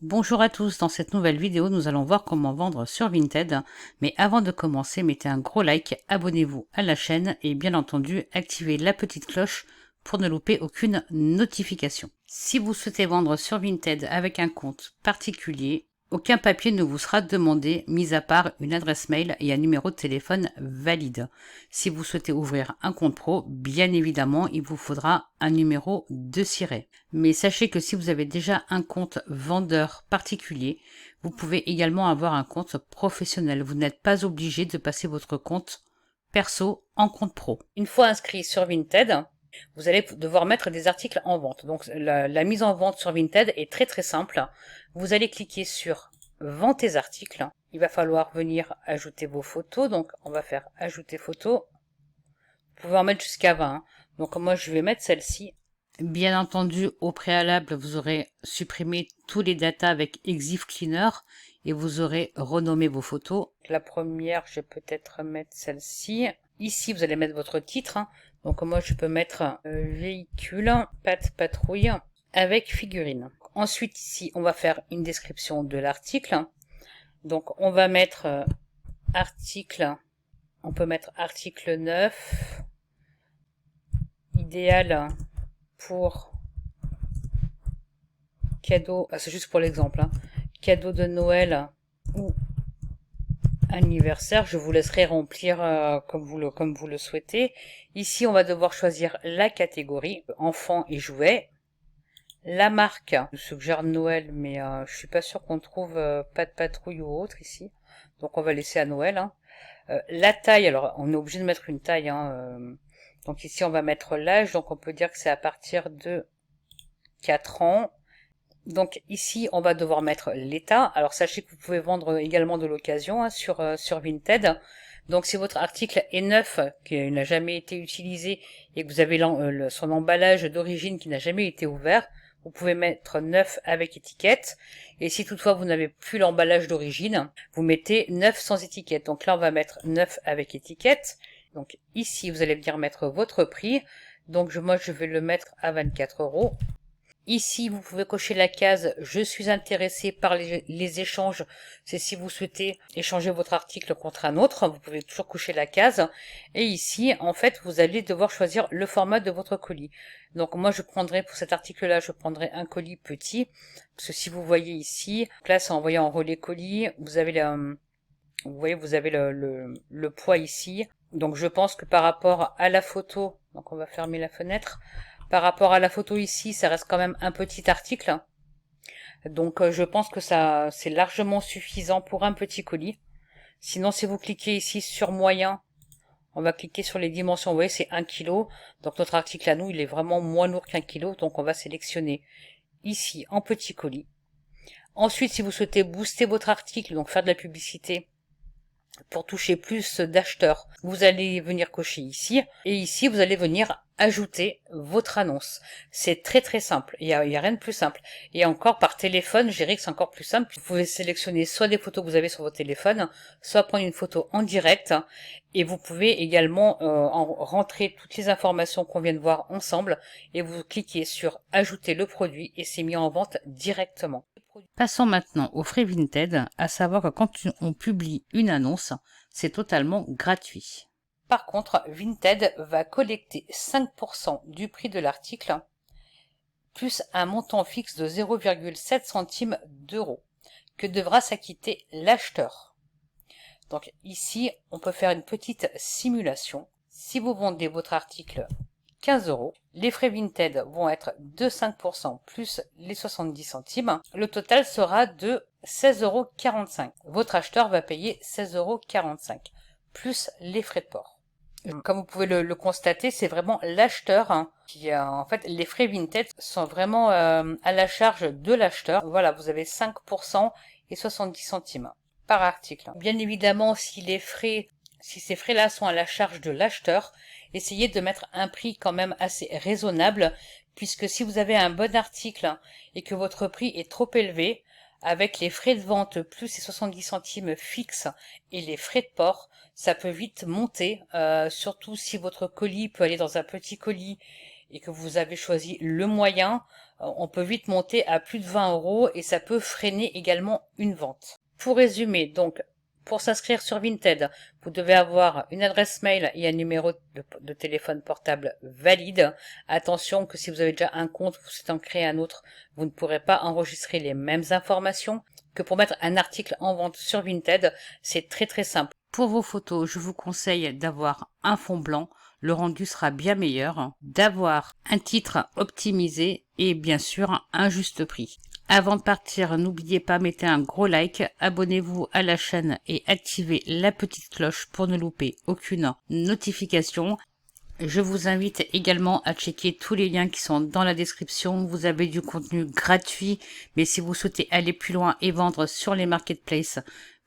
Bonjour à tous, dans cette nouvelle vidéo, nous allons voir comment vendre sur Vinted. Mais avant de commencer, mettez un gros like, abonnez-vous à la chaîne et bien entendu, activez la petite cloche pour ne louper aucune notification. Si vous souhaitez vendre sur Vinted avec un compte particulier, aucun papier ne vous sera demandé, mis à part une adresse mail et un numéro de téléphone valide. Si vous souhaitez ouvrir un compte pro, bien évidemment, il vous faudra un numéro de siret. Mais sachez que si vous avez déjà un compte vendeur particulier, vous pouvez également avoir un compte professionnel. Vous n'êtes pas obligé de passer votre compte perso en compte pro. Une fois inscrit sur Vinted, vous allez devoir mettre des articles en vente. Donc la mise en vente sur Vinted est très simple. Vous allez cliquer sur Vends tes articles. Il va falloir venir ajouter vos photos. Donc on va faire ajouter photos. Vous pouvez en mettre jusqu'à 20. Hein. Donc moi je vais mettre celle-ci. Bien entendu, au préalable, vous aurez supprimé tous les datas avec Exif Cleaner et vous aurez renommé vos photos. La première, je vais peut-être mettre celle-ci. Ici, vous allez mettre votre titre. Hein. Donc moi, je peux mettre véhicule, patrouille avec figurine. Ensuite, ici, on va faire une description de l'article. Donc on va mettre article, on peut mettre article 9, idéal pour cadeau, c'est juste pour l'exemple, hein, cadeau de Noël ou anniversaire. Je vous laisserai remplir comme vous le souhaitez. Ici, on va devoir choisir la catégorie enfants et jouets. La marque, je suggère Noël, mais je suis pas sûre qu'on trouve pas de patrouille ou autre ici. Donc on va laisser à Noël. Hein. La taille, alors on est obligé de mettre une taille. Hein, donc ici on va mettre l'âge, donc on peut dire que c'est à partir de 4 ans. Donc ici, on va devoir mettre l'état. Alors sachez que vous pouvez vendre également de l'occasion hein, sur Vinted. Donc si votre article est neuf, qui n'a jamais été utilisé, et que vous avez son emballage d'origine qui n'a jamais été ouvert, vous pouvez mettre neuf avec étiquette. Et si toutefois vous n'avez plus l'emballage d'origine, vous mettez neuf sans étiquette. Donc là, on va mettre neuf avec étiquette. Donc ici, vous allez venir mettre votre prix. Donc moi, je vais le mettre à 24 €. Ici, vous pouvez cocher la case « Je suis intéressé par les échanges ». C'est si vous souhaitez échanger votre article contre un autre. Vous pouvez toujours cocher la case. Et ici, en fait, vous allez devoir choisir le format de votre colis. Donc moi, je prendrai pour cet article-là, je prendrai un colis petit. Parce que si vous voyez ici, là, c'est envoyé en relais colis. Vous avez vous voyez, vous avez le poids ici. Donc je pense que par rapport à la photo, donc on va fermer la fenêtre. Par rapport à la photo ici, ça reste quand même un petit article. Donc je pense que ça c'est largement suffisant pour un petit colis. Sinon, si vous cliquez ici sur moyen, on va cliquer sur les dimensions. Vous voyez, c'est 1 kg. Donc notre article à nous, il est vraiment moins lourd qu'1 kg. Donc on va sélectionner ici en petit colis. Ensuite, si vous souhaitez booster votre article, donc faire de la publicité, pour toucher plus d'acheteurs, vous allez venir cocher ici, et ici vous allez venir ajouter votre annonce. C'est très simple, il y a rien de plus simple. Et encore par téléphone, je dirais que c'est encore plus simple. Vous pouvez sélectionner soit des photos que vous avez sur votre téléphone, soit prendre une photo en direct, et vous pouvez également rentrer toutes les informations qu'on vient de voir ensemble, et vous cliquez sur ajouter le produit, et c'est mis en vente directement. Passons maintenant aux frais Vinted, à savoir que quand on publie une annonce, c'est totalement gratuit. Par contre, Vinted va collecter 5% du prix de l'article, plus un montant fixe de 0,7 centimes d'euros, que devra s'acquitter l'acheteur. Donc ici, on peut faire une petite simulation. Si vous vendez votre article 15 €. Les frais Vinted vont être de 5% plus les 70 centimes. Le total sera de 16,45 €. Votre acheteur va payer 16,45 € plus les frais de port. Comme vous pouvez le constater, c'est vraiment l'acheteur qui a, en fait, les frais Vinted sont vraiment à la charge de l'acheteur. Voilà, vous avez 5% et 70 centimes par article. Bien évidemment, si ces frais-là sont à la charge de l'acheteur, essayez de mettre un prix quand même assez raisonnable, puisque si vous avez un bon article et que votre prix est trop élevé, avec les frais de vente plus les 70 centimes fixes et les frais de port, ça peut vite monter, surtout si votre colis peut aller dans un petit colis et que vous avez choisi le moyen, on peut vite monter à plus de 20 € et ça peut freiner également une vente. Pour résumer, donc, pour s'inscrire sur Vinted, vous devez avoir une adresse mail et un numéro de téléphone portable valide. Attention que si vous avez déjà un compte, vous souhaitez en créer un autre, vous ne pourrez pas enregistrer les mêmes informations que pour mettre un article en vente sur Vinted. C'est très simple. Pour vos photos, je vous conseille d'avoir un fond blanc. Le rendu sera bien meilleur, d'avoir un titre optimisé et bien sûr un juste prix. Avant de partir, n'oubliez pas, mettez un gros like, abonnez-vous à la chaîne et activez la petite cloche pour ne louper aucune notification. Je vous invite également à checker tous les liens qui sont dans la description. Vous avez du contenu gratuit, mais si vous souhaitez aller plus loin et vendre sur les marketplaces,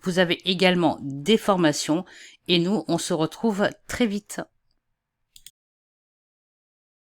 vous avez également des formations. Et nous, on se retrouve très vite.